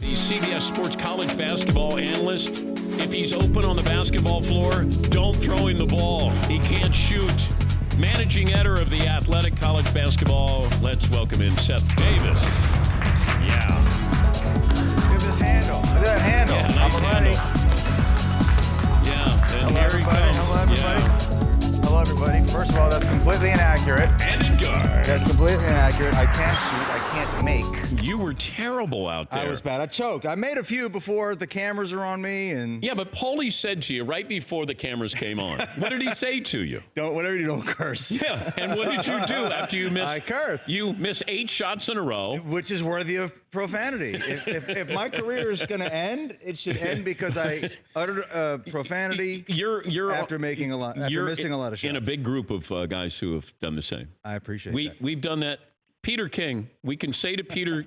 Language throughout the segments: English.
the CBS Sports College basketball analyst. If he's open on the basketball floor, don't throw him the ball. He can't shoot. Managing editor of The Athletic College Basketball, let's welcome in Seth Davis. Yeah. Look at this handle. Look at that handle. Yeah, nice handle. Yeah, and here he comes. Hello, everybody. Yeah. Hello, everybody. First of all, that's completely inaccurate. And in guard. That's completely inaccurate. I can't shoot. I can't make. You were terrible out there. I was bad. I choked. I made a few before the cameras are on me, and Yeah, but Paulie said to you right before the cameras came on. What did he say to you? whatever you don't curse. Yeah, and what did you do after you missed? I cursed. You missed 8 shots in a row. Which is worthy of profanity. If my career is going to end, it should end because I uttered profanity after missing a lot of shots. In a big group of guys who have done the same. I appreciate that. We've done that. Peter King, we can say to Peter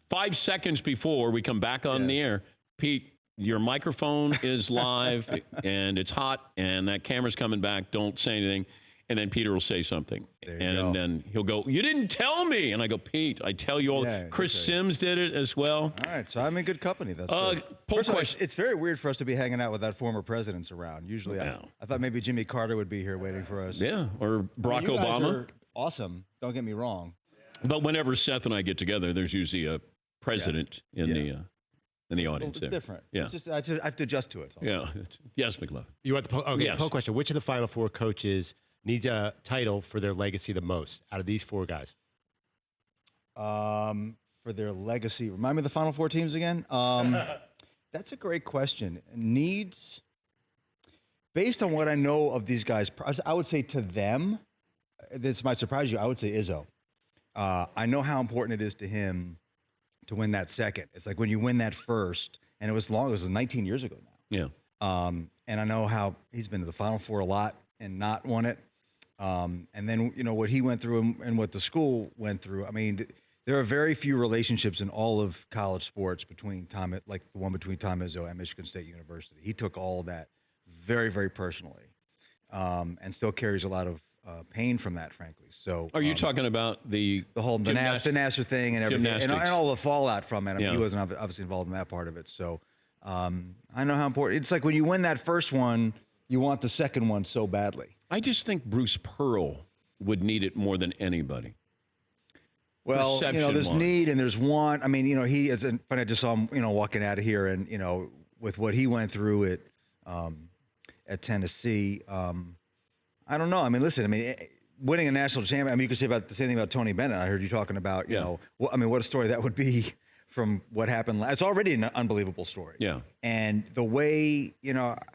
5 seconds before we come back on the air, Pete, your microphone is live and it's hot and that camera's coming back. Don't say anything. And then Peter will say something. And then he'll go, you didn't tell me. And I go, Pete, I tell you all. Chris Sims did it as well. All right, so I'm in good company. That's good. First of all, it's very weird for us to be hanging out with that former presidents around. Usually I thought maybe Jimmy Carter would be here waiting for us. Yeah, or Barack you guys Obama. are awesome. Don't get me wrong. But whenever Seth and I get together, there's usually a president in the audience. It's different. Yeah. It's just, I have to adjust to it. Yeah. Yes, McLove. You want the poll? Okay, Yes. poll question. Which of the Final Four coaches needs a title for their legacy the most out of these 4 guys? For their legacy. Remind me of the Final Four teams again? That's a great question. Needs, based on what I know of these guys, I would say to them, this might surprise you, I would say Izzo. I know how important it is to him to win that second. It's like when you win that first, and it was 19 years ago now. Yeah. And I know how he's been to the Final Four a lot and not won it. And then, what he went through and what the school went through. I mean, there are very few relationships in all of college sports between like the one between Tom Izzo and Michigan State University. He took all of that very, very personally, and still carries a lot of pain from that, frankly. So, Are you talking about the whole the Nasser thing and everything, and all the fallout from it? I mean, he wasn't obviously involved in that part of it. So, I know how important. It's like when you win that first one, you want the second one so badly. I just think Bruce Pearl would need it more than anybody. Well, there's need and there's want. I mean, he is. Funny, I just saw him, walking out of here, and with what he went through at Tennessee. I don't know. I mean, listen. I mean, winning a national championship. I mean, you could say about the same thing about Tony Bennett. I heard you talking about. What a story that would be from what happened. It's already an unbelievable story. Yeah. And the way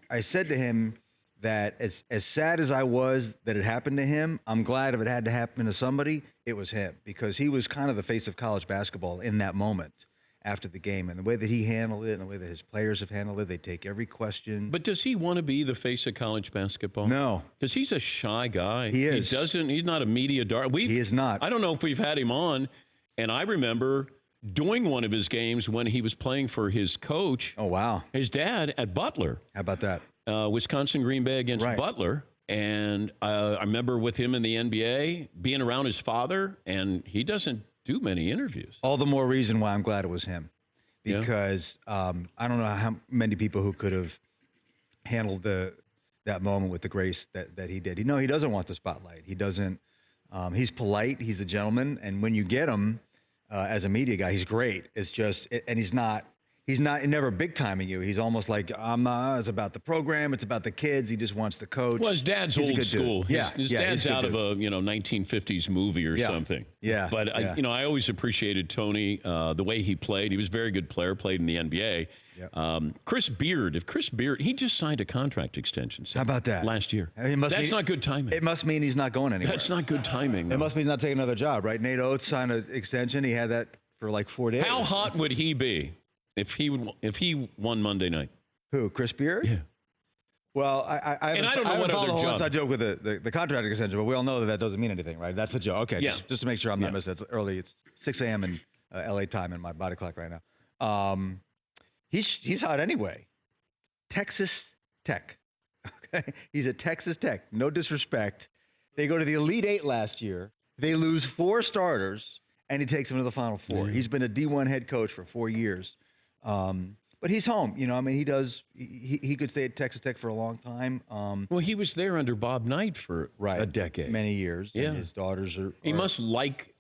I said to him that as sad as I was that it happened to him, I'm glad if it had to happen to somebody, it was him, because he was kind of the face of college basketball in that moment after the game, and the way that he handled it and the way that his players have handled it, they take every question. But does he want to be the face of college basketball? No. Because he's a shy guy. He is. He's not a media dart. He is not. I don't know if we've had him on, and I remember doing one of his games when he was playing for his coach. Oh, wow. His dad at Butler. How about that? Wisconsin Green Bay against Butler. And I remember with him in the NBA, being around his father, and he doesn't do many interviews. All the more reason why I'm glad it was him, because I don't know how many people who could have handled that moment with the grace that he did. He doesn't want the spotlight. He doesn't. He's polite. He's a gentleman, and when you get him as a media guy, he's great. It's just, and he's never big timing you. He's almost like, it's about the program. It's about the kids. He just wants to coach. Well, his dad's old school. His dad's out of a 1950s movie or something. Yeah. But I always appreciated Tony, the way he played. He was a very good player, played in the NBA. Yep. Chris Beard, he just signed a contract extension. How about that? Last year. That's not good timing. It must mean he's not going anywhere. That's not good timing. It must mean he's not taking another job, right? Nate Oates signed an extension. He had that for like 4 days. How hot would he be if he won Monday night? Who, Chris Beard? Yeah. Well, I don't know what other job. Inside joke with the contract extension, but we all know that doesn't mean anything, right? That's the joke. Okay, just to make sure I'm not missing. It's early. It's 6 a.m. in LA time in my body clock right now. He's hot anyway. Texas Tech. Okay, he's at Texas Tech. No disrespect. They go to the Elite Eight last year. They lose 4 starters, and he takes them to the Final Four. He's been a D1 head coach for 4 years. But he's home. You know, I mean, he could stay at Texas Tech for a long time. Well, he was there under Bob Knight for a decade. Many years. Yeah. And his daughters are. He must like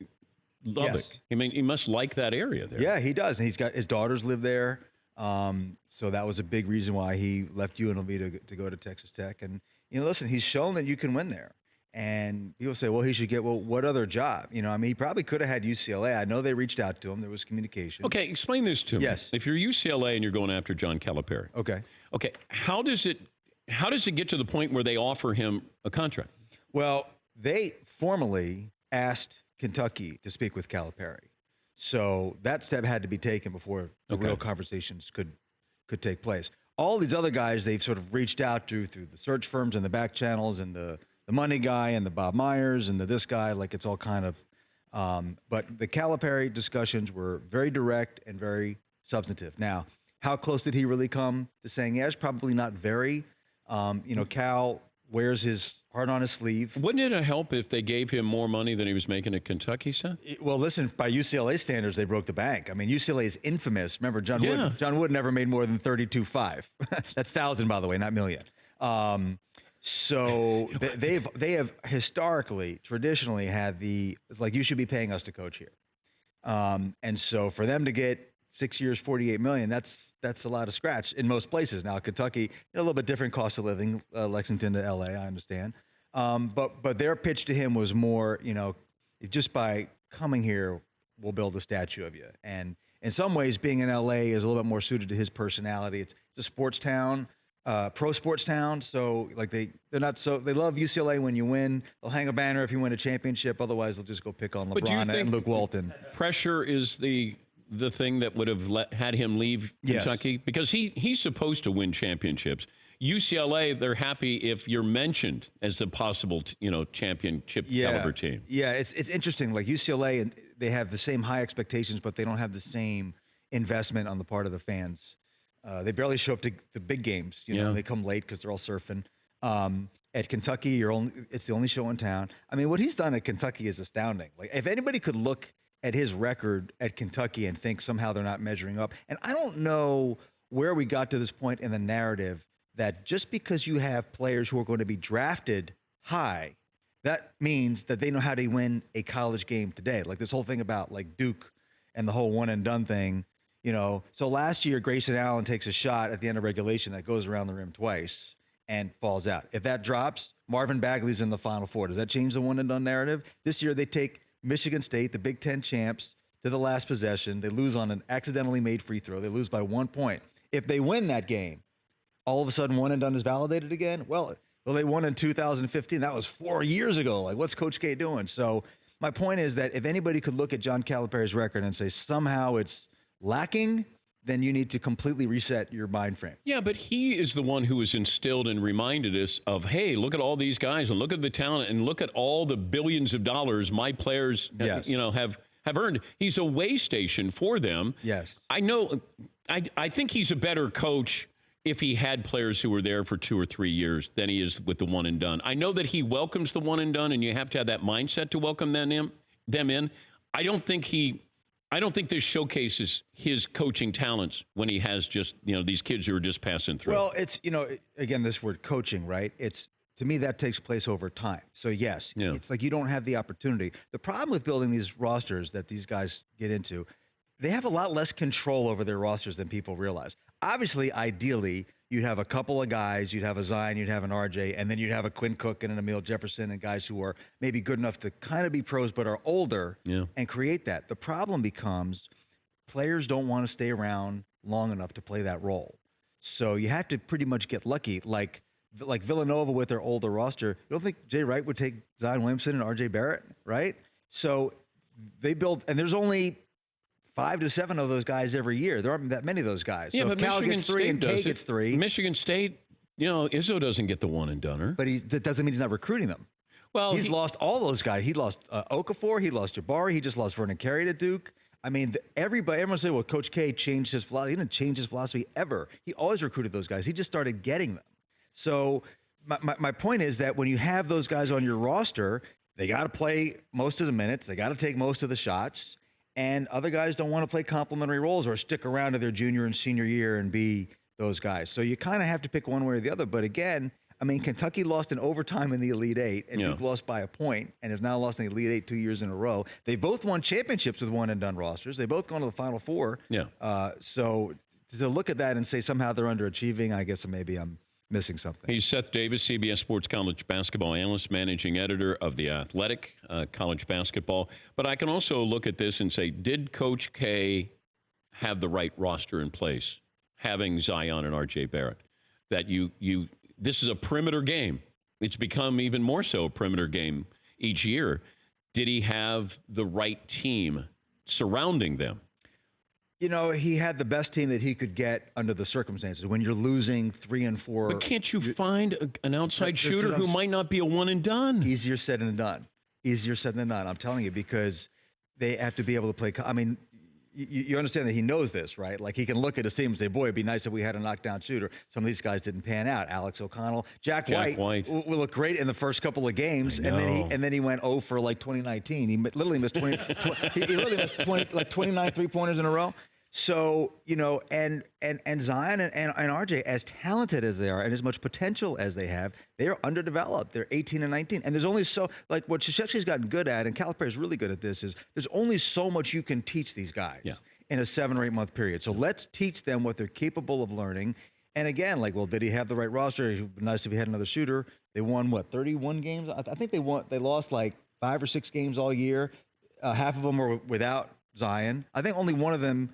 Lubbock. Yes. I mean, he must like that area there. Yeah, he does. And he's got his daughters live there. So that was a big reason why he left UNLV to go to Texas Tech. And, you know, listen, he's shown that you can win there. And people say, well, he should get, what other job? You know, I mean, he probably could have had UCLA. I know they reached out to him. There was communication. Okay, explain this to me. Yes. If you're UCLA and you're going after John Calipari. Okay. Okay, how does it get to the point where they offer him a contract? Well, they formally asked Kentucky to speak with Calipari. So that step had to be taken before the real conversations could take place. All these other guys they've sort of reached out to through the search firms and the back channels and the money guy and the Bob Myers and this guy, like it's all kind of, but the Calipari discussions were very direct and very substantive. Now, how close did he really come to saying yes? Probably not very. You know, Cal wears his heart on his sleeve. Wouldn't it help if they gave him more money than he was making at Kentucky, Seth? Well, listen, by UCLA standards, they broke the bank. I mean, UCLA is infamous. Remember, John Wood never made more than 32.5. That's 1,000, by the way, not million. So they have historically, traditionally had it's like, you should be paying us to coach here. And so for them to get 6 years, $48 million, that's a lot of scratch in most places. Now, Kentucky, a little bit different cost of living, Lexington to LA, I understand. But their pitch to him was more, you know, just by coming here, we'll build a statue of you. And in some ways, being in LA is a little bit more suited to his personality. It's a sports town. Pro sports town, so like they love UCLA when you win. They'll hang a banner if you win a championship. Otherwise, they'll just go pick on LeBron and Luke Walton. Pressure is the thing that would have had him leave Kentucky? Yes. Because he's supposed to win championships. UCLA, they're happy if you're mentioned as a possible championship caliber team. Yeah, it's interesting. Like UCLA, and they have the same high expectations, but they don't have the same investment on the part of the fans. They barely show up to the big games. You know, they come late because they're all surfing. At Kentucky, it's the only show in town. I mean, what he's done at Kentucky is astounding. Like, if anybody could look at his record at Kentucky and think somehow they're not measuring up, and I don't know where we got to this point in the narrative that just because you have players who are going to be drafted high, that means that they know how to win a college game today. Like this whole thing about like Duke and the whole one and done thing. You know, so last year, Grayson Allen takes a shot at the end of regulation that goes around the rim twice and falls out. If that drops, Marvin Bagley's in the Final Four. Does that change the one and done narrative? This year, they take Michigan State, the Big Ten champs, to the last possession. They lose on an accidentally made free throw. They lose by 1 point. If they win that game, all of a sudden one and done is validated again. Well, they won in 2015. That was 4 years ago. Like, what's Coach K doing? So my point is that if anybody could look at John Calipari's record and say somehow it's lacking, then you need to completely reset your mind frame. Yeah, but he is the one who has instilled and reminded us of, hey, look at all these guys and look at the talent and look at all the billions of dollars my players have earned. He's a way station for them. Yes. I know. I think he's a better coach if he had players who were there for 2 or 3 years than he is with the one and done. I know that he welcomes the one and done, and you have to have that mindset to welcome them in. I don't think this showcases his coaching talents when he has just, these kids who are just passing through. Well, it's, again, this word coaching, right? To me, that takes place over time. So yes, It's like you don't have the opportunity. The problem with building these rosters that these guys get into, they have a lot less control over their rosters than people realize. Obviously, ideally, you'd have a couple of guys, you'd have a Zion, you'd have an RJ, and then you'd have a Quinn Cook and an Emil Jefferson and guys who are maybe good enough to kind of be pros but are older and create that. The problem becomes players don't want to stay around long enough to play that role. So you have to pretty much get lucky. Like Villanova with their older roster, you don't think Jay Wright would take Zion Williamson and RJ Barrett, right? So they build, and there's only 5 to 7 of those guys every year. There aren't that many of those guys. Yeah, so but if Cal Michigan gets 3 and K State gets 3. Michigan State, Izzo doesn't get the one and doneer. But that doesn't mean he's not recruiting them. Well, he's lost all those guys. He lost Okafor. He lost Jabari. He just lost Vernon Carey to Duke. I mean, everyone say, well, Coach K changed his philosophy. He didn't change his philosophy ever. He always recruited those guys. He just started getting them. So my point is that when you have those guys on your roster, they got to play most of the minutes. They got to take most of the shots. and other guys don't want to play complementary roles or stick around to their junior and senior year and be those guys. So you kind of have to pick one way or the other. But again, I mean, Kentucky lost in overtime in the Elite Eight, and Duke lost by a point, and has now lost in the Elite Eight 2 years in a row. They both won championships with one-and-done rosters. They both gone to the Final Four. So to look at that and say somehow they're underachieving, I guess maybe I'm missing something. He's Seth Davis, CBS Sports College basketball analyst, managing editor of The Athletic, college basketball. But I can also look at this and say, did Coach K have the right roster in place, having Zion and R.J. Barrett? That this is a perimeter game. It's become even more so a perimeter game each year. Did he have the right team surrounding them? You know, he had the best team that he could get under the circumstances. When you're losing 3 and 4. But can't you find an outside shooter who might not be a one and done? Easier said than done. Easier said than done. I'm telling you, because they have to be able to play. I mean, you understand that he knows this, right? Like, he can look at his team and say, boy, it'd be nice if we had a knockdown shooter. Some of these guys didn't pan out. Alex O'Connell, Jack White will look great in the first couple of games, and then he went 0 for like 2019. He literally missed 20. He literally missed 29 3-pointers in a row. So, you know, and Zion and RJ, as talented as they are and as much potential as they have, they are underdeveloped. They're 18 and 19. And there's only like what Krzyzewski's gotten good at, and Calipari is really good at this, is there's only so much you can teach these guys in a 7 or 8 month period. So let's teach them what they're capable of learning. And again, like, well, did he have the right roster? It would be nice if he had another shooter. They won, 31 games? I think they lost like 5 or 6 games all year. Half of them were without Zion. I think only one of them.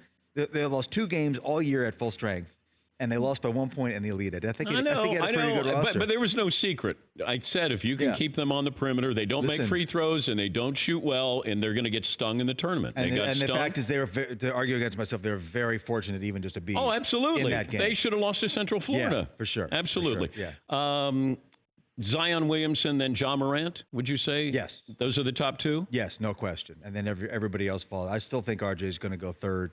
They lost 2 games all year at full strength, and they lost by 1 point in the Elite Eight. I think he had a pretty good roster. But there was no secret. I said, if you can keep them on the perimeter, they don't make free throws, and they don't shoot well, and they're going to get stung in the tournament. And the fact is, to argue against myself, they're very fortunate even just to be absolutely. in that game. They should have lost to Central Florida. Yeah, for sure. Absolutely. For sure. Yeah. Zion Williamson, then Ja Morant, would you say? Yes. Those are the top 2? Yes, no question. And then everybody else falls. I still think RJ is going to go third.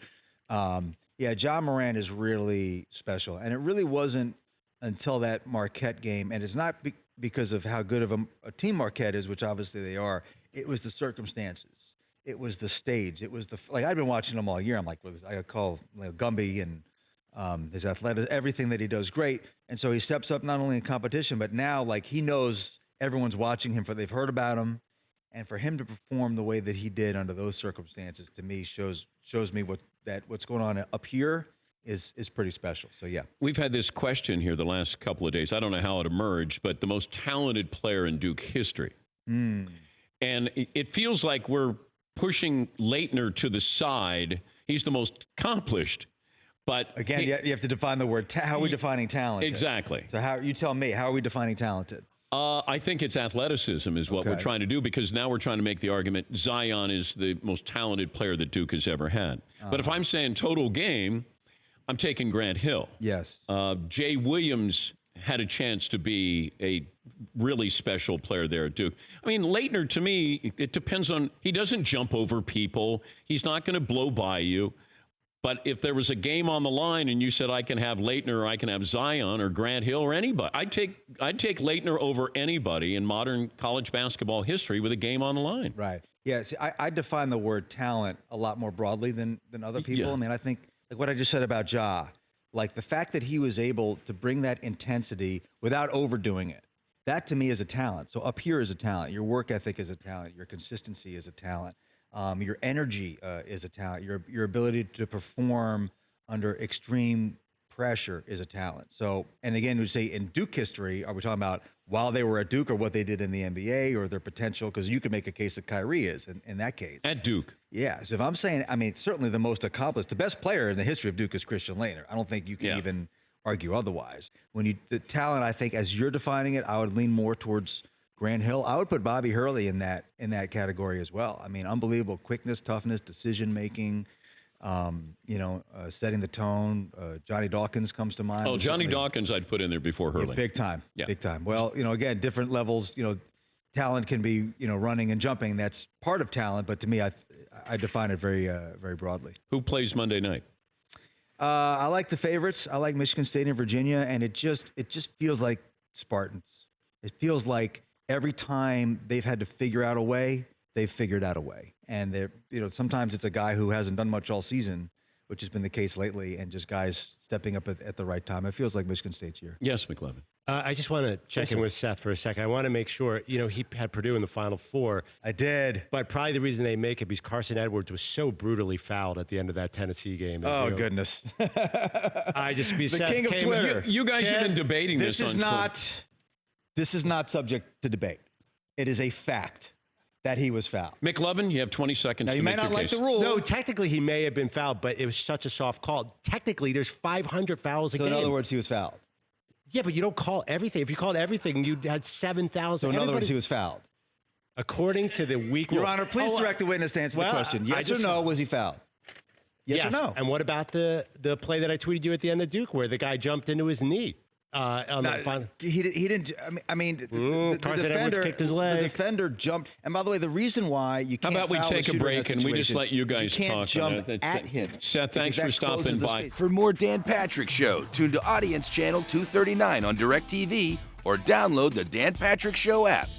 Ja Morant is really special. And it really wasn't until that Marquette game, and it's not because of how good of a team Marquette is, which obviously they are. It was the circumstances. It was the stage. It was I've been watching him all year. I'm like, I call Gumby and his athleticism, everything that he does great. And so he steps up not only in competition, but now, like, he knows everyone's watching him, they've heard about him. And for him to perform the way that he did under those circumstances, to me, shows me what's going on up here is pretty special. So, yeah. We've had this question here the last couple of days. I don't know how it emerged, but the most talented player in Duke history. And it feels like we're pushing Leitner to the side. He's the most accomplished. But again, you have to define the word. How are we defining talented? Exactly. So you tell me, how are we defining talented? I think it's athleticism is what we're trying to do, because now we're trying to make the argument Zion is the most talented player that Duke has ever had. But if I'm saying total game, I'm taking Grant Hill. Yes. Jay Williams had a chance to be a really special player there at Duke. I mean, Leitner, to me, it depends on, he doesn't jump over people. He's not going to blow by you. But if there was a game on the line and you said, I can have Leitner or I can have Zion or Grant Hill or anybody, I'd take Leitner over anybody in modern college basketball history with a game on the line. Right. Yeah. See, I define the word talent a lot more broadly than other people. I mean, I think, like what I just said about Ja, like the fact that he was able to bring that intensity without overdoing it, that to me is a talent. So up here is a talent. Your work ethic is a talent. Your consistency is a talent. Your energy is a talent. Your ability to perform under extreme pressure is a talent. So, and again, we say in Duke history, are we talking about while they were at Duke or what they did in the NBA or their potential? Because you could make a case that Kyrie is in that case. At Duke. Yeah. So if I'm saying, I mean, certainly the most accomplished, the best player in the history of Duke is Christian Laettner. I don't think you can even argue otherwise. The talent, I think, as you're defining it, I would lean more towards Grant Hill. I would put Bobby Hurley in that category as well. I mean, unbelievable quickness, toughness, decision making, setting the tone. Johnny Dawkins comes to mind. Oh, Johnny Dawkins I'd put in there before Hurley. Yeah, big time. Big time. Well, again, different levels, talent can be, running and jumping. That's part of talent, but to me, I define it very, very broadly. Who plays Monday night? I like the favorites. I like Michigan State and Virginia, and it just feels like Spartans. It feels like every time they've had to figure out a way they've figured out a way. And they're, sometimes it's a guy who hasn't done much all season, which has been the case lately, and just guys stepping up at the right time. It feels like Michigan State's year. Yes, McLevin. I just want to check in with Seth for a second. I want to make sure, he had Purdue in the Final Four. I did. But probably the reason they make it because Carson Edwards was so brutally fouled at the end of that Tennessee game. Oh, goodness. The king of Twitter. You guys have been debating this on Twitter. This is not subject to debate. It is a fact that he was fouled. McLevin, you have 20 seconds to make your case. You may not like the rule. No, technically he may have been fouled, but it was such a soft call. Technically, there's 500 fouls a game. So in other words, he was fouled. Yeah, but you don't call everything. If you called everything, you had 7,000. So in other words, he was fouled. According to the week. Your Honor, please direct the witness to answer the question. Yes or no, was he fouled? Yes or no? And what about the play that I tweeted you at the end of Duke where the guy jumped into his knee? The final. He didn't. I mean, the defender kicked his leg. The defender jumped. And by the way, the reason why you can't. How about we take a break and we just let you guys you can't talk? Jump at him. Seth, thanks for stopping by. For more Dan Patrick Show, tune to Audience Channel 239 on DirecTV or download the Dan Patrick Show app.